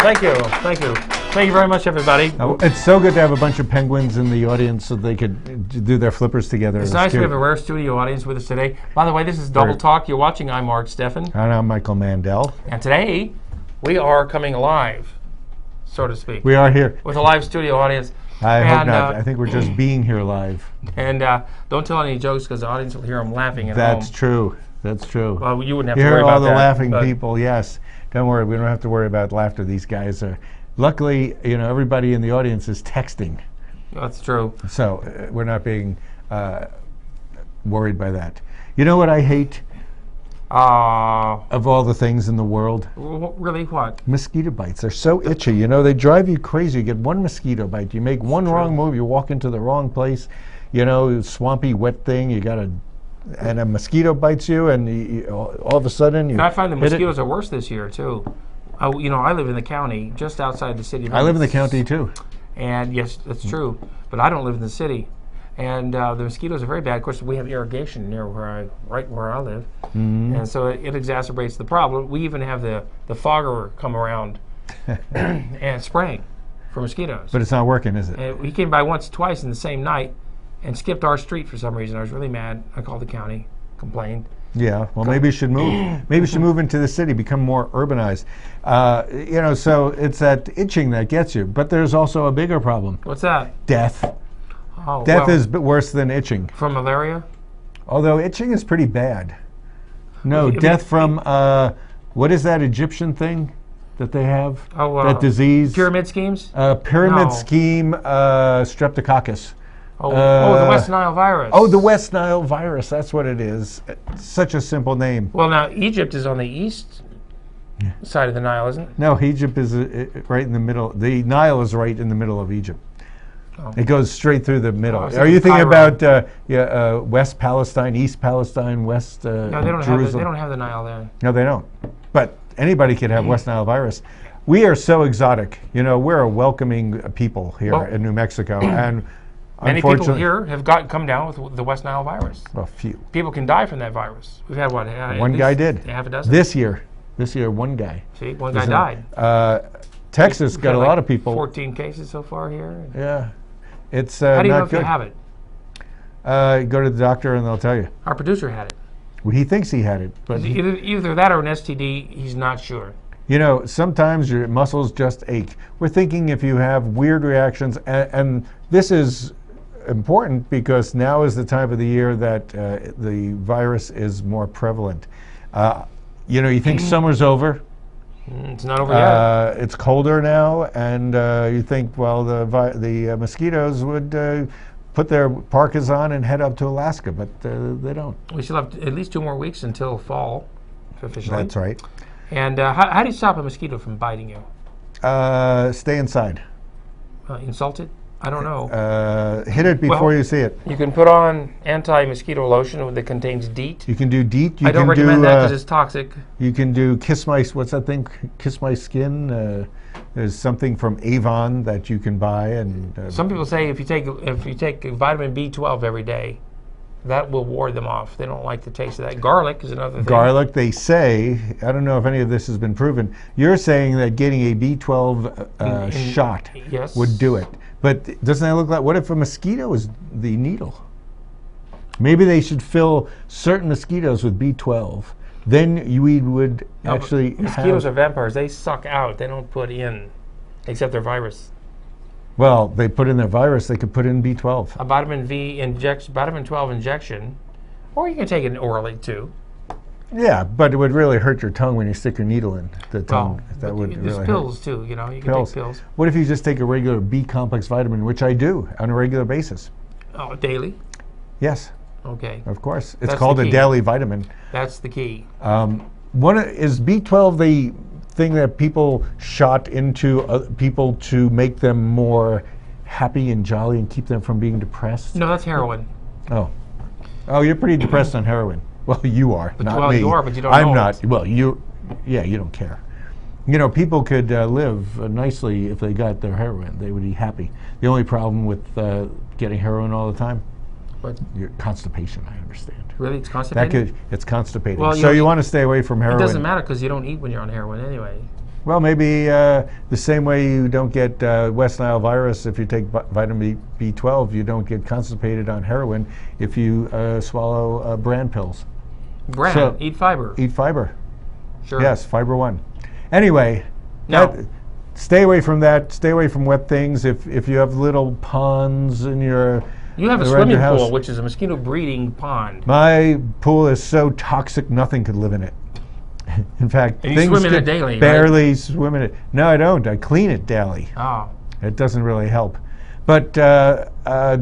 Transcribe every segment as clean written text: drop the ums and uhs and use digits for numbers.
Thank you. Thank you. Thank you very much, everybody. It's so good to have a bunch of penguins in the audience so they could do their flippers together. It's nice we have a rare studio audience with us today. By the way, this is Double Talk. You're watching. I'm Mark Steffen. And I'm Michael Mandel. And today, we are coming alive, so to speak. We are here. With a live studio audience. I hope not. I think we're just being here live. And don't tell any jokes because the audience will hear them laughing at home. That's true. That's true. Well, you wouldn't have to worry about that. Hear all the laughing people, yes. Don't worry, we don't have to worry about laughter. These guys are, luckily, everybody in the audience is texting. That's true. So we're not being worried by that. You know what I hate? Of all the things in the world? Really, what? Mosquito bites. They're so itchy. They drive you crazy. You get one mosquito bite. You make one wrong move, you walk into the wrong place, swampy, wet thing, and a mosquito bites you, and all of a sudden I find the mosquitoes are worse this year, too. I live in the county, just outside the city. I live in the county, too. And yes, that's true. But I don't live in the city. And the mosquitoes are very bad. Of course, we have irrigation right where I live. Mm-hmm. And so it exacerbates the problem. We even have the fogger come around and spraying for mosquitoes. But it's not working, is it? And he came by once, twice in the same night and skipped our street for some reason. I was really mad. I called the county, complained. Yeah, well, maybe you should move. Maybe you should move into the city, become more urbanized. So it's that itching that gets you. But there's also a bigger problem. What's that? Death. Oh, Death is worse than itching. From malaria? Although itching is pretty bad. No, death from, what is that Egyptian thing that they have? That disease? Pyramid schemes? Pyramid scheme, streptococcus. The West Nile virus. Oh, the West Nile virus. That's what it is. It's such a simple name. Well, now, Egypt is on the east side of the Nile, isn't it? No, Egypt is right in the middle. The Nile is right in the middle of Egypt. Oh. It goes straight through the middle. Are you thinking about West Palestine, East Palestine, West No, they don't Jerusalem? They don't have the Nile there. No, they don't. But anybody could have West Nile virus. We are so exotic. We're a welcoming people here in New Mexico, and many people here have come down with the West Nile virus. A few people can die from that virus. We've had what? One guy did. Half a dozen. This year, one guy. See, one guy died. Texas got a lot of people. 14 cases so far here. Yeah. It's How do you not know if good. you have it? Go to the doctor and they'll tell you. Our producer had it. Well, he thinks he had it, but either that or an STD. He's not sure. Sometimes your muscles just ache. We're thinking if you have weird reactions, and this is important because now is the time of the year that the virus is more prevalent. You think summer's over. It's not over yet. It's colder now, and you think, well, the mosquitoes would put their parkas on and head up to Alaska, but they don't. We still have at least 2 more weeks until fall, officially. That's right. And how do you stop a mosquito from biting you? Stay inside. Insult it? I don't know. Hit it before you see it. You can put on anti-mosquito lotion that contains DEET. You can do DEET. I don't recommend that because it's toxic. You can do Kiss My, what's that thing? Kiss My Skin. There's something from Avon that you can buy. And some people say if you take vitamin B12 every day, that will ward them off. They don't like the taste of that. Garlic is another thing. Garlic, they say, I don't know if any of this has been proven. You're saying that getting a B12 shot would do it. But doesn't that look like, what if a mosquito is the needle? Maybe they should fill certain mosquitoes with B12. Then we would actually mosquitoes are vampires. They suck out. They don't put in, except their virus. Well, they put in their virus. They could put in B12. A vitamin 12 injection, or you can take it orally too. Yeah, but it would really hurt your tongue when you stick your needle in the tongue. That would really hurt. There's pills too. You can take pills. What if you just take a regular B-complex vitamin, which I do on a regular basis? Oh, daily? Yes. Okay. Of course. It's called a daily vitamin. That's the key. Is B12 the thing that people shot into people to make them more happy and jolly and keep them from being depressed? No, that's heroin. Oh, you're pretty depressed on heroin. Well, you are, not me. You are, but you don't I'm know not. Well, you don't care. People could live nicely if they got their heroin. They would be happy. The only problem with getting heroin all the time, your constipation, I understand. Really? It's constipating? It's constipating. Well, so you want to stay away from heroin. It doesn't matter because you don't eat when you're on heroin anyway. Well, maybe the same way you don't get West Nile virus if you take vitamin B12, you don't get constipated on heroin if you swallow bran pills. Bran, so, eat fiber. Eat fiber. Sure. Yes, fiber 1. Anyway, stay away from that. Stay away from wet things. If you have little ponds in your You have a swimming pool, which is a mosquito breeding pond. My pool is so toxic, nothing could live in it. In fact, and you swim in it daily, barely swim in it. No, I don't. I clean it daily. Oh. It doesn't really help. But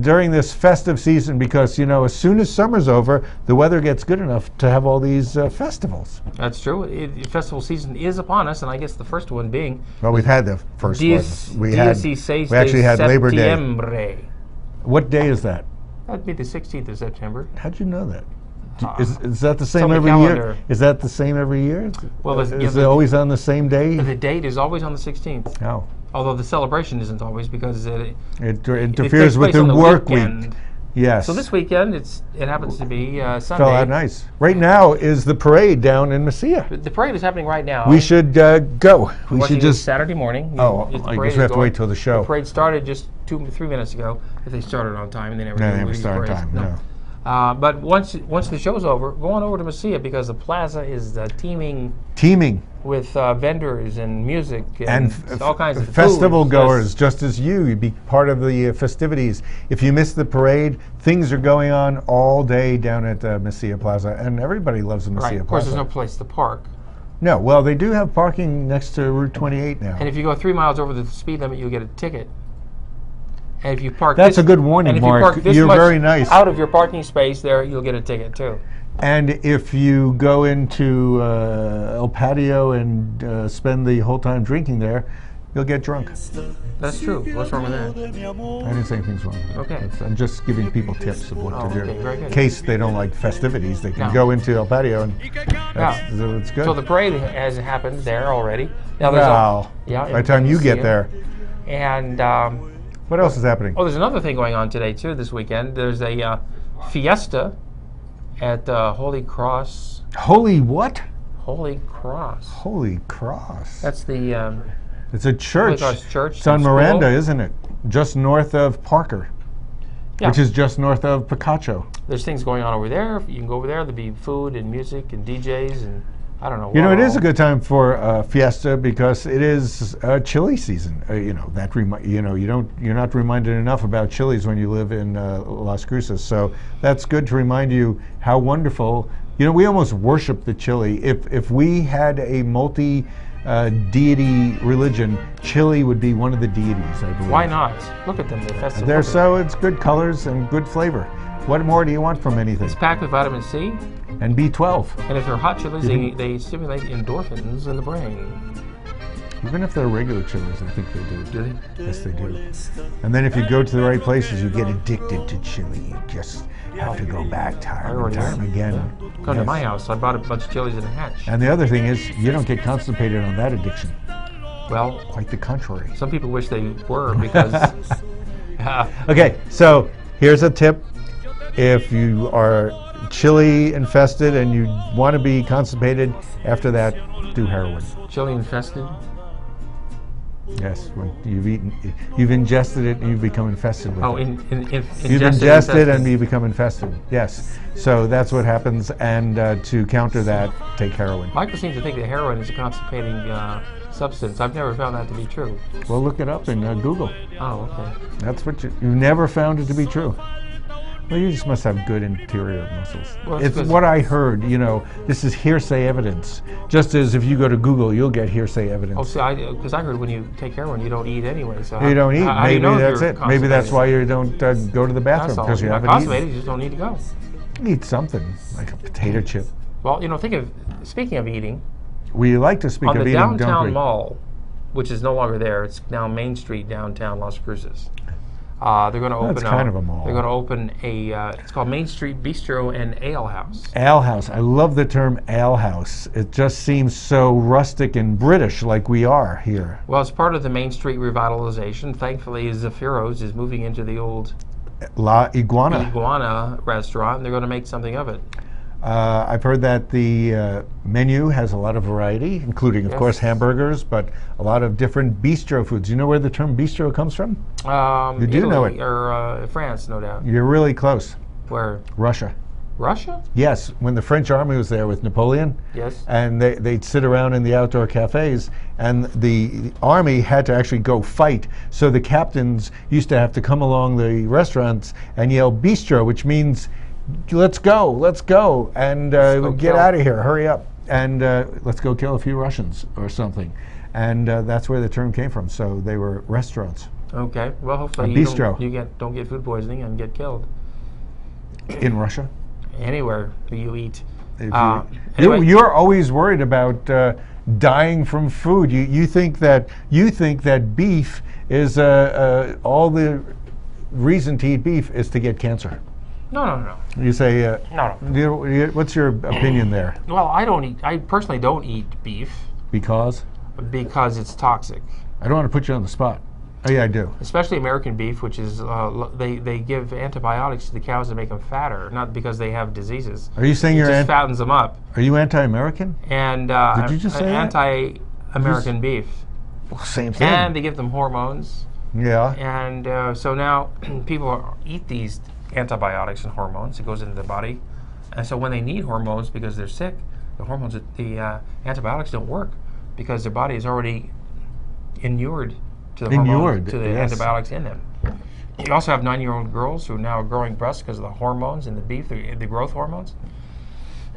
during this festive season, because, you know, as soon as summer's over, the weather gets good enough to have all these festivals. That's true. Festival season is upon us, and I guess the first one being... Well, we've had the first one. We actually had Labor Day. What day is that? That'd be the 16th of September. How'd you know that? Is that the same every year? Is that the same every year? Well, is it always on the same day? The date is always on the 16th. Oh. Although the celebration isn't always because it interferes with the work week. Yes. So this weekend it happens to be Sunday. Fell out nice. Right now is the parade down in Mesilla. The parade is happening right now. We should go. We should just Saturday morning. I guess we have to wait till the show. The parade started just 2-3 minutes ago. If they started on time, and they never do. No, they never start on time. No. But once the show's over, go on over to Mesilla because the plaza is teeming with vendors and music and all kinds of festival goers, just as you'd be part of the festivities. If you miss the parade, things are going on all day down at Mesilla Plaza, and everybody loves the Mesilla Plaza. Of course, there's no place to park. No, well, they do have parking next to Route 28 now. And if you go 3 miles over the speed limit, you'll get a ticket. And if you park That's a good warning, Mark. You're very nice. Out of your parking space there, you'll get a ticket too. And if you go into El Patio and spend the whole time drinking there, you'll get drunk. That's true. What's wrong with that? I didn't say anything's wrong. Okay. I'm just giving people tips of what to do. Okay, very good. In case they don't like festivities, they can go into El Patio and it's good. So the parade has happened there already. Now by the time you get there. And what else is happening? Oh, there's another thing going on today too. This weekend, there's a fiesta at Holy Cross. Holy what? Holy Cross. Holy Cross. That's the. It's a church. Holy Cross Church. It's on Miranda, isn't it? Just north of Parker. Yeah. Which is just north of Picacho. There's things going on over there. You can go over there. There'll be food and music and DJs and. I don't know. You know, it is a good time for fiesta because it is chili season. You're not reminded enough about chilies when you live in Las Cruces. So that's good to remind you how wonderful. You know, we almost worship the chili. If we had a multi-deity religion, chili would be one of the deities, I believe. Why not? Look at them. It's good colors and good flavor. What more do you want from anything? It's packed with vitamin C. And B12. And if they're hot chilies, they stimulate endorphins in the brain. Even if they're regular chilies, I think they do. Do they? Yes, they do. And then if you go to the right places, you get addicted to chili. You just have to go back time and time again. Yeah. Come to my house. I bought a bunch of chilies in a hatch. And the other thing is, you don't get constipated on that addiction. Well, quite the contrary. Some people wish they were because... Okay, so here's a tip. If you are chili infested and you want to be constipated, after that, do heroin. Chili infested? Yes, when you've ingested it and you become infested with it. You've ingested and you become infested. Yes, so that's what happens. And to counter that, take heroin. Michael seems to think that heroin is a constipating substance. I've never found that to be true. Well, look it up in Google. Oh, okay. That's what you've never found it to be true. Well, you just must have good interior muscles. Well, it's what I heard. You know, this is hearsay evidence. Just as if you go to Google, you'll get hearsay evidence. Oh, see, because I heard when you take heroin, you don't eat anyway. So you don't eat. Maybe that's it. Maybe that's why you don't go to the bathroom because you haven't eaten. You just don't need to go. Eat something like a potato chip. Well, you know, speaking of eating. We like to speak of eating. On the downtown mall, which is no longer there, it's now Main Street downtown Las Cruces. They're going to open. That's kind of a mall. They're going to open a. It's called Main Street Bistro and Ale House. Ale House. I love the term Ale House. It just seems so rustic and British, like we are here. Well, it's part of the Main Street revitalization. Thankfully, Zaffiro's is moving into the old La Iguana restaurant, and they're going to make something of it. I've heard that the menu has a lot of variety, including, of course, hamburgers, but a lot of different bistro foods. You know where the term bistro comes from? You do Italy, know it. Or France, no doubt. You're really close. Where? Russia. Russia? Yes, when the French army was there with Napoleon. Yes. And they'd sit around in the outdoor cafes, and the army had to actually go fight. So the captains used to have to come along the restaurants and yell bistro, which means let's go, and get out of here, hurry up, and let's go kill a few Russians or something. And that's where the term came from. So they were restaurants. Okay. Well, hopefully you don't get food poisoning and get killed. In Russia? Anywhere you eat. Anyway. You're always worried about dying from food. You think that beef is all the reason to eat beef is to get cancer. No. You say no. What's your opinion there? Well, I personally don't eat beef because it's toxic. I don't want to put you on the spot. Oh yeah, I do. Especially American beef, which is they give antibiotics to the cows to make them fatter, not because they have diseases. Are you saying it just fattens them up? Are you anti-American? And did you just say anti-American beef? Well, same thing. And they give them hormones. Yeah. And so now people eat these antibiotics and hormones. It goes into the body, and so when they need hormones because they're sick, the antibiotics don't work because their body is already inured to the antibiotics in them. You also have 9-year-old girls who are now growing breasts because of the hormones in the beef, the growth hormones.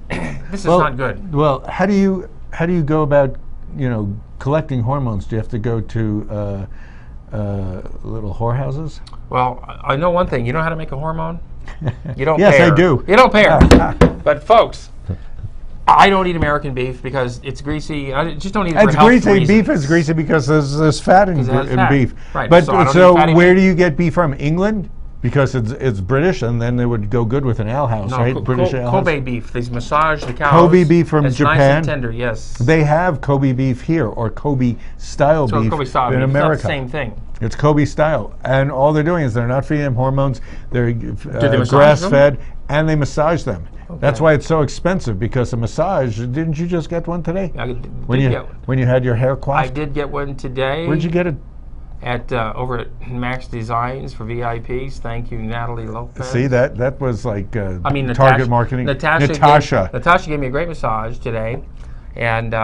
This is not good. Well, how do you go about collecting hormones? Do you have to go to little whorehouses? Well, I know one thing. You know how to make a hormone? You don't yes, pay her. I do. You don't pay her. But folks, I don't eat American beef because it's greasy. I just don't eat it for health reasons. Beef is greasy because there's fat in beef. Right. But so where do you get beef from? England? Because it's British, and then it would go good with an ale house, right? British ale house. Kobe beef. They massage the cows. Kobe beef from Japan. Nice and tender, yes. They have Kobe beef here, or Kobe style beef in America. It's not the same thing. It's Kobe style, and all they're doing is they're not feeding them hormones. They're grass-fed, and they massage them. Okay. That's why it's so expensive, because a massage. Didn't you just get one today? When you had your hair coiffed? I did get one today. Where'd you get it? Over at Max Designs for VIPs. Thank you, Natalie Lopez. See, that was like Natasha, target marketing. Natasha gave me a great massage today, and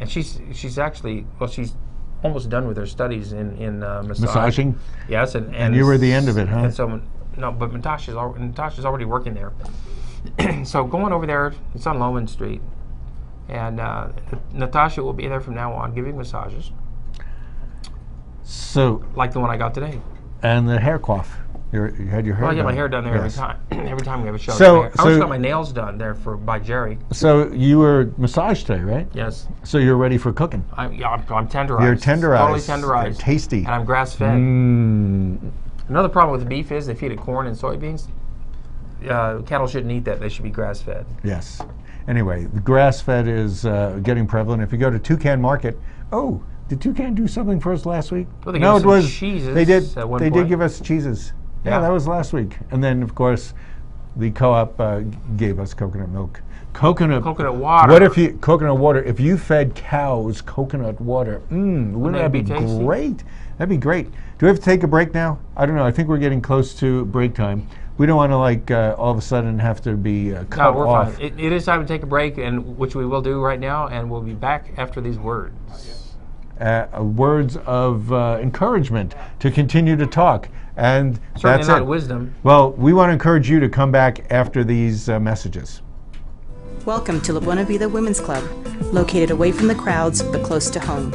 she's actually she's almost done with her studies in massaging. Yes, and you were at the end of it, huh? And so no, but Natasha's already working there. So going over there, it's on Loman Street, and Natasha will be there from now on giving massages. So, like the one I got today. And the hair coif. You had your hair done. I get my hair done there every time. Every time we have a show. I also got my nails done there by Jerry. So you were massaged today, right? Yes. So you're ready for cooking. I'm tenderized. You're tenderized. Totally tenderized. Tasty. And I'm grass-fed. Another problem with beef is they feed it corn and soybeans. Cattle shouldn't eat that. They should be grass-fed. Yes. Anyway, the grass-fed is getting prevalent. If you go to Toucan Market, did Toucan do something for us last week? Well, no, it was cheeses. They did. They did give us cheeses. Yeah, that was last week. And then, of course, the co-op gave us coconut milk. Coconut water. Coconut water? If you fed cows coconut water, wouldn't that be great? That'd be great. Do we have to take a break now? I don't know. I think we're getting close to break time. We don't want to all of a sudden have to be cut off. No, we're fine. It is time to take a break, and which we will do right now, and we'll be back after these words. Words of encouragement to continue to talk. And certainly that's not it. Wisdom. Well, we want to encourage you to come back after these messages. Welcome to La Buena Vida Women's Club, located away from the crowds but close to home.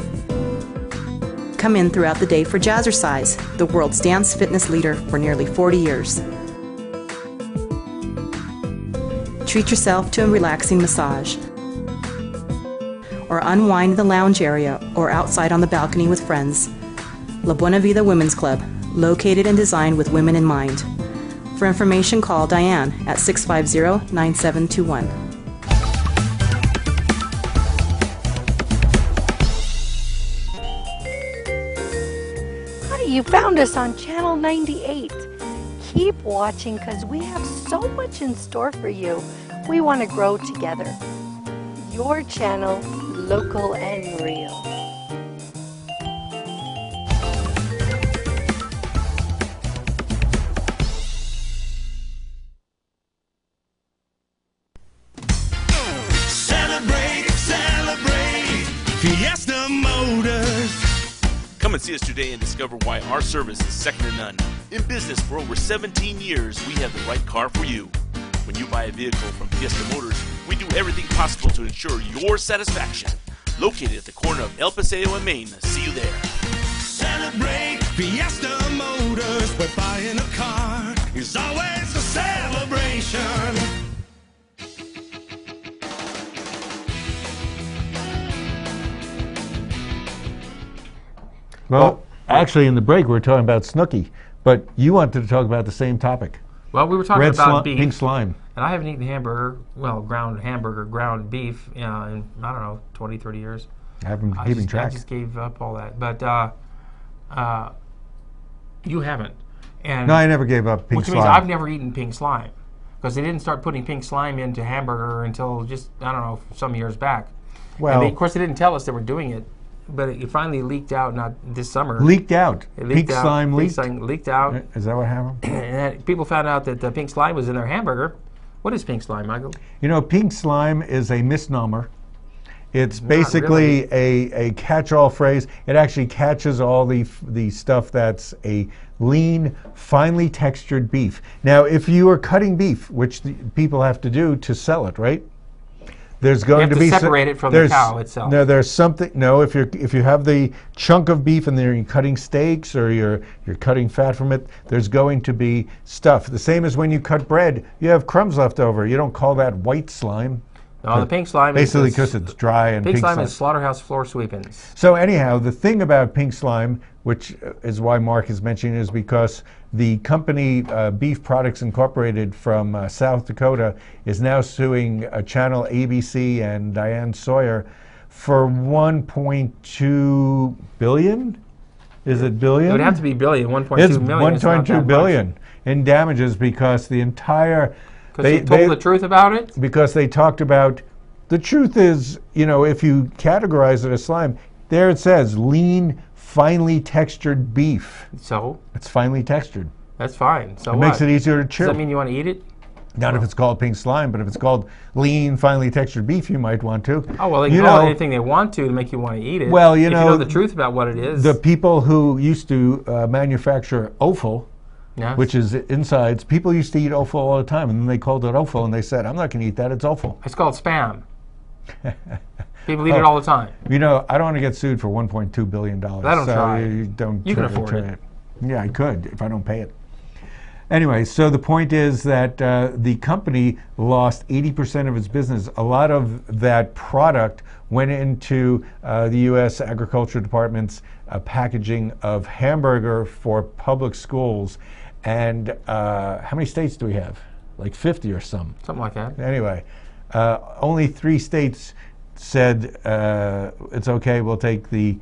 Come in throughout the day for Jazzercise, the world's dance fitness leader for nearly 40 years. Treat yourself to a relaxing massage, or unwind in the lounge area or outside on the balcony with friends. La Buena Vida Women's Club, located and designed with women in mind. For information, call Diane at 650-9721. Hi, you found us on Channel 98. Keep watching because we have so much in store for you. We want to grow together. Your channel, local and real. Fiesta Motors. Come and see us today and discover why our service is second to none. In business for over 17 years, we have the right car for you. When you buy a vehicle from Fiesta Motors, we do everything possible to ensure your satisfaction. Located at the corner of El Paseo and Main. See you there. Celebrate Fiesta Motors, where buying a car is always a celebration. Well, actually, in the break, we were talking about Snooki, but you wanted to talk about the same topic. Well, we were talking about beef. Pink slime. And I haven't eaten hamburger, ground beef, in, I don't know, 20, 30 years. I haven't been keeping track. I just gave up all that. But you haven't. And no, I never gave up pink slime. Which means I've never eaten pink slime. Because they didn't start putting pink slime into hamburger until just, I don't know, some years back. Well, of course, they didn't tell us they were doing it. But it finally leaked out, not this summer. Leaked out. Pink slime leaked? Pink slime leaked out. Is that what happened? And people found out that the pink slime was in their hamburger. What is pink slime, Michael? You know, pink slime is a misnomer. It's basically really a catch-all phrase. It actually catches all the stuff that's a lean, finely textured beef. Now, if you are cutting beef, which people have to do to sell it, right? There's going to be separate it from the cow itself. No, there's something. No, if you have the chunk of beef and then you're cutting steaks or you're cutting fat from it, there's going to be stuff. The same as when you cut bread, you have crumbs left over. You don't call that white slime. No, the pink slime basically because it's dry and pink slime is slaughterhouse floor sweepings. So anyhow, the thing about pink slime, which is why Mark is mentioning, is because the company Beef Products Incorporated from South Dakota is now suing Channel ABC and Diane Sawyer for $1.2 billion. Is it billion? It would have to be billion. 1.2 million. It's 1.2 billion in damages because the entire. Because they told the truth about it? Because they talked about, the truth is, you know, if you categorize it as slime, there it says lean, finely textured beef. So? It's finely textured. That's fine. So it makes it easier to chew. Does that mean you want to eat it? Not if it's called pink slime, but if it's called lean, finely textured beef, you might want to. Oh, well, they can call it anything they want to make you want to eat it. Well, if you know the truth about what it is. The people who used to manufacture offal, yes, which is insides. People used to eat offal all the time, and then they called it offal, and they said, I'm not going to eat that, it's offal. It's called spam. People eat it all the time. You know, I don't want to get sued for $1.2 billion. I don't try. You can afford it. Yeah, I could if I don't pay it. Anyway, so the point is that the company lost 80% of its business. A lot of that product went into the U.S. Agriculture Department's packaging of hamburger for public schools. And how many states do we have? Like 50 or some. Something like that. Anyway, only 3 states said it's okay, we'll take the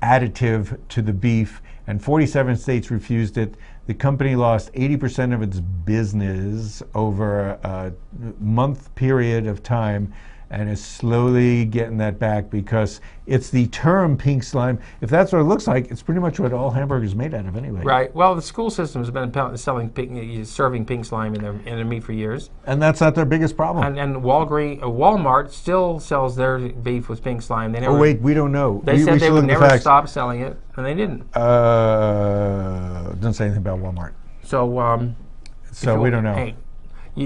additive to the beef, and 47 states refused it. The company lost 80% of its business over a month period of time and is slowly getting that back because it's the term pink slime. If that's what it looks like, it's pretty much what all hamburgers are made out of anyway. Right. Well, the school system has been serving pink slime in their meat for years. And that's not their biggest problem. And Walmart still sells their beef with pink slime. They never, oh, wait, we don't know. They said they would never stop selling it, and they didn't. Doesn't say anything about Walmart. So we don't know. Hey,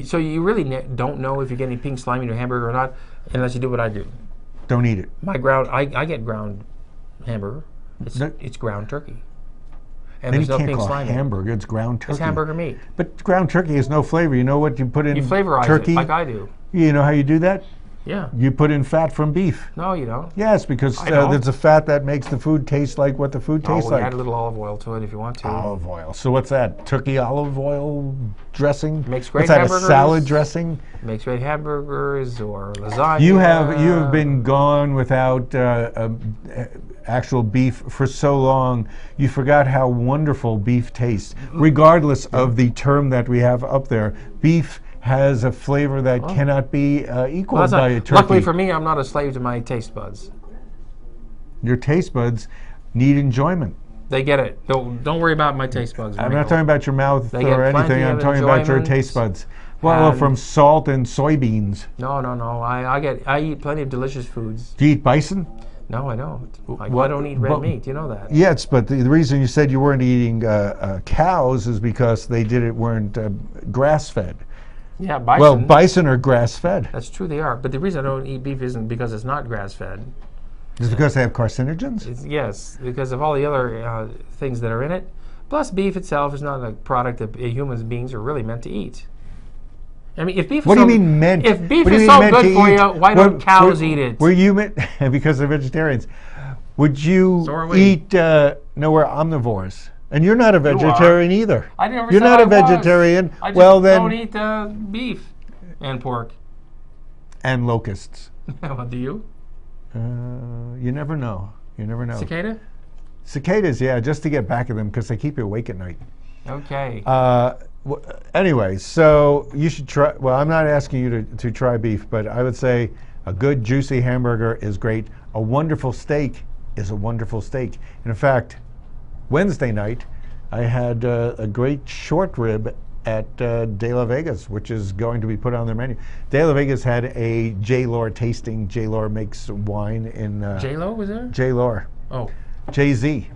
so you really don't know if you're getting pink slime in your hamburger or not, unless you do what I do. Don't eat it. I get ground hamburger. It's ground turkey. And then there's you no can't pink call slime it hamburger. It's ground turkey. It's hamburger meat. But ground turkey has no flavor. You know what you put in You flavorize turkey? it like I do. You know how you do that? Yeah. You put in fat from beef. No, you don't. Yes, because there's a fat that makes the food taste like what the food tastes like. Add a little olive oil to it if you want to. Olive oil. So what's that? Turkey olive oil dressing? Makes great what's that, hamburgers. A salad dressing? Makes great hamburgers or lasagna. You have been gone without actual beef for so long. You forgot how wonderful beef tastes. Regardless of the term that we have up there, beef has a flavor that cannot be equaled by a turkey. Luckily for me, I'm not a slave to my taste buds. Your taste buds need enjoyment. They get it. Don't worry about my taste buds. I'm not talking about your mouth or anything. I'm talking about your taste buds. Well, from salt and soybeans. No. I eat plenty of delicious foods. Do you eat bison? No, I don't. I don't eat red meat. You know that. Yes, but the reason you said you weren't eating cows is because they weren't grass-fed. Yeah, bison. Well, bison are grass-fed. That's true, they are. But the reason I don't eat beef isn't because it's not grass-fed. Is it because they have carcinogens? Yes, because of all the other things that are in it. Plus, beef itself is not a product that human beings are really meant to eat. I mean, if beef is what do you mean meant? If beef is so good for you, why don't cows eat it? Were you meant because they're vegetarians? Would you eat? No, we're omnivores, and you're not a vegetarian either. I never You're said not I a vegetarian. I just well, then don't eat beef and pork and locusts. Well, do you? You never know. You never know. Cicada? Cicadas, yeah, just to get back at them because they keep you awake at night. Okay. Anyway, so you should try. Well, I'm not asking you to try beef, but I would say a good juicy hamburger is great. A wonderful steak is a wonderful steak. And in fact, Wednesday night, I had a great short rib at De La Vega's, which is going to be put on their menu. De La Vega's had a J-Lore tasting. J-Lore makes wine in... J-Lo was there? J-Lore. Oh. Jay-Z.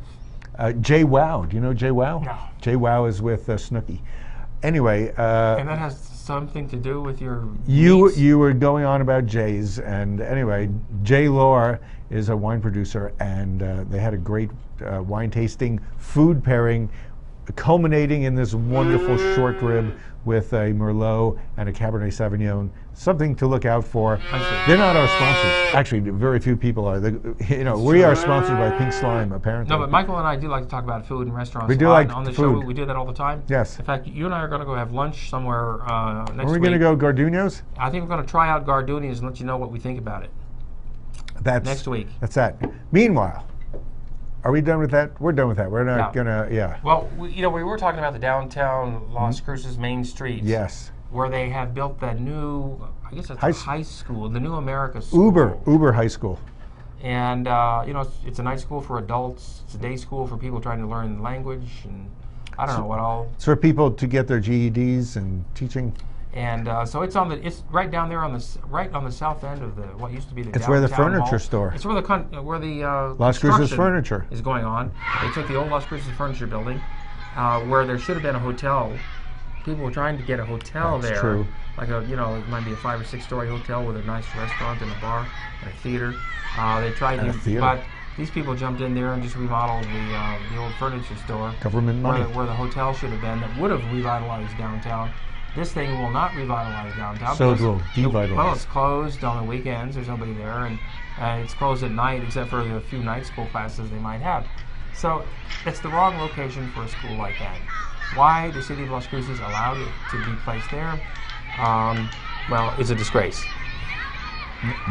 J-Wow. Do you know J-Wow? No. J-Wow is with Snooki. Anyway... and that has something to do with your You were going on about Jay's, and anyway, J-Lore is a wine producer, and they had a great wine tasting, food pairing, culminating in this wonderful short rib with a Merlot and a Cabernet Sauvignon. Something to look out for. They're not our sponsors. Actually, very few people are. We are sponsored by Pink Slime, apparently. No, but Michael and I do like to talk about food and restaurants. We do like on the food. show. We do that all the time. Yes. In fact, you and I are going to go have lunch somewhere next week. Are we going to go Garduno's? I think we're going to try out Garduno's and let you know what we think about it. That's next week. That's that. Meanwhile, are we done with that? We're done with that. We're not gonna. Yeah. Well, we were talking about the downtown Las Cruces Main Street. Yes. Where they have built that new, I guess it's a high school, the New America School. Uber High School. And it's a night school for adults. It's a day school for people trying to learn the language, and I don't know what all. It's for people to get their GEDs and teaching. And so it's right down there on the south end of what used to be the downtown where the furniture mall. store. It's where the Las Cruces Furniture is going on. They took the old Las Cruces Furniture building, where there should have been a hotel. People were trying to get a hotel there. That's true. Like it might be a 5 or 6 story hotel with a nice restaurant and a bar and a theater. They tried to, but these people jumped in there and just remodeled the old furniture store. Government money. Where the hotel should have been, that would have revitalized downtown. This thing will not revitalize downtown. So it will devitalize. Well, it's closed on the weekends. There's nobody there, and it's closed at night except for the few night school classes they might have. So it's the wrong location for a school like that. Why the city of Las Cruces allowed it to be placed there? Well, it's a disgrace.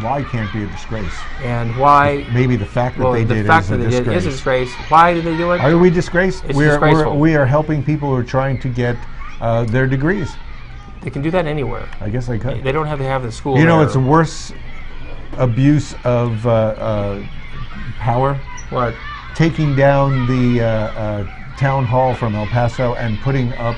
Why can't be a disgrace? And why? Maybe the fact that they did is a disgrace. Why did they do it? Are we disgraced? It's disgraceful. We are helping people who are trying to get their degrees. They can do that anywhere. I guess I could. They don't have to have the school. You know, it's a worse abuse of power. What? Taking down the town hall from El Paso and putting up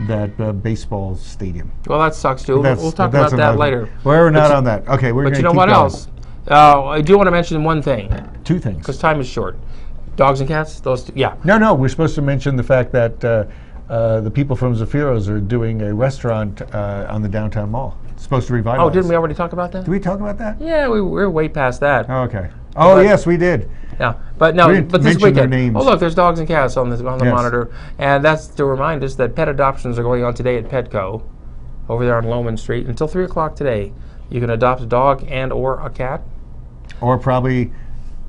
that baseball stadium. Well, that sucks too. We'll talk about that later. We're not on that. Okay, we're going to keep going. But you know what else? I do want to mention one thing. 2 things. Because time is short. Dogs and cats? Those two, yeah. No, we're supposed to mention the fact that the people from Zaffiro's are doing a restaurant on the downtown mall. It's supposed to revitalize. Oh, didn't we already talk about that? Did we talk about that? Yeah, we're way past that. Oh, okay. Oh, yes, we did. Yeah, but no, but this weekend. Oh, look, there's dogs and cats on the monitor, and that's to remind us that pet adoptions are going on today at Petco, over there on Loman Street until 3 o'clock today. You can adopt a dog and/or a cat, or probably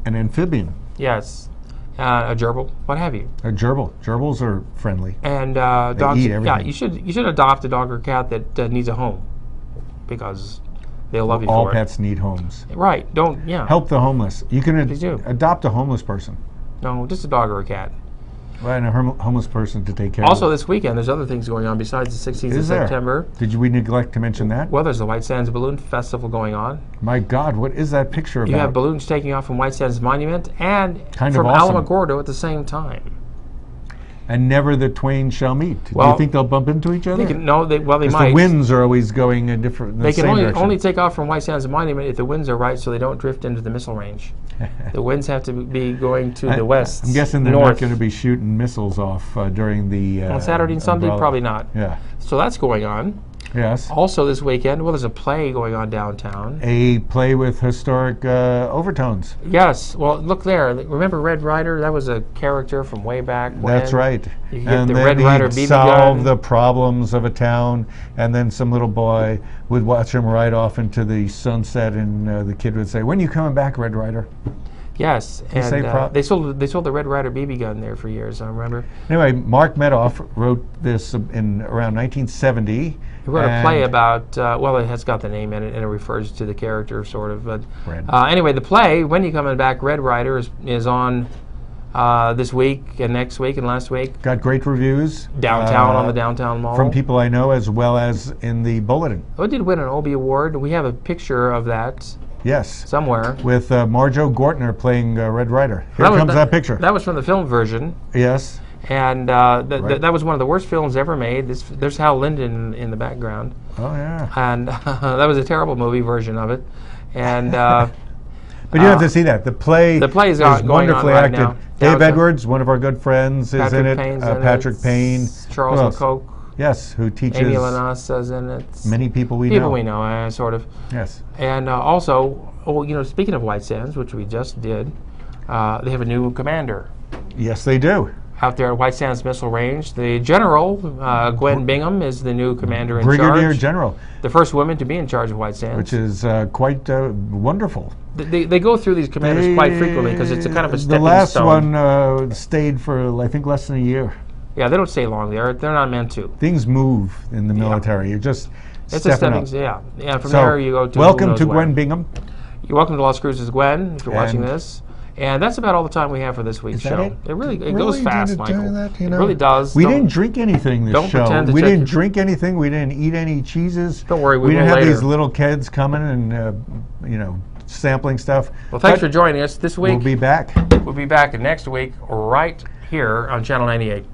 an amphibian. Yes. A gerbil, what have you? A gerbil. Gerbils are friendly. And dogs. Eat everything. Yeah, you should adopt a dog or cat that needs a home, because they'll love you for it. All pets need homes. Right. Don't. Help the homeless. You can do. Adopt a homeless person. No, just a dog or a cat. Well, and a homeless person to take care of. Also this weekend, there's other things going on besides the 16th of September. Did we neglect to mention that? Well, there's the White Sands Balloon Festival going on. My God, what is that picture about? You have balloons taking off from White Sands Monument and kind from of awesome. Alamogordo at the same time. And never the twain shall meet. Well, do you think they'll bump into each other? They might. The winds are always going in different. They can only take off from White Sands Monument if the winds are right, so they don't drift into the missile range. The winds have to be going to the west. I'm guessing they're north. not going to be shooting missiles off during the. On Saturday and Sunday, probably not. Yeah. So that's going on. Yes. Also this weekend, well, there's a play going on downtown. A play with historic overtones. Yes. Well, look there. Remember Red Ryder? That was a character from way back when. That's right. You get and the then Red Ryder BB solve gun. the problems of a town, and then some little boy would watch him ride off into the sunset, and the kid would say, "When are you coming back, Red Ryder?" Yes, and they sold the Red Ryder BB gun there for years. I remember. Anyway, Mark Medoff wrote this in around 1970. He wrote a play about, well, it has got the name in it, and it refers to the character, sort of. But anyway, the play, When You Coming Back, Red Ryder, is on this week and next week and last week. Got great reviews. Downtown on the Downtown Mall. From people I know as well as in the Bulletin. Oh, it did win an Obie Award. We have a picture of that. Yes. Somewhere. With Marjo Gortner playing Red Ryder. Here comes that picture. That was from the film version. Yes. And that was one of the worst films ever made. There's Hal Linden in the background. Oh, yeah. And that was a terrible movie version of it. And but you have to see that. The play is wonderfully right acted. Now. Dave Edwards, one of our good friends, is in it. Patrick Payne. Charles Koch. Yes, who teaches. Amy Lanasa's in it. Many people we know. People we know, sort of. Yes. And also, speaking of White Sands, which we just did, they have a new commander. Yes, they do. Out there at White Sands Missile Range. The General, Gwen Bingham, is the new commander in charge. Brigadier General. The first woman to be in charge of White Sands. Which is quite wonderful. They go through these commanders quite frequently because it's a kind of a stepping The stone. last one stayed for, I think, less than a year. Yeah, they don't stay long there. They're not meant to. Things move in the military. You're just stepping up. Yeah, from there you go to welcome to Gwen Bingham. You're welcome to Las Cruces, Gwen, if you're watching this. And that's about all the time we have for this week's show. It really goes fast, Michael. It really does. We didn't drink anything this show. We didn't drink anything. We didn't eat any cheeses. Don't worry, we didn't have these little kids coming and sampling stuff. Well, thanks for joining us this week. We'll be back. We'll be back next week right here on Channel 98.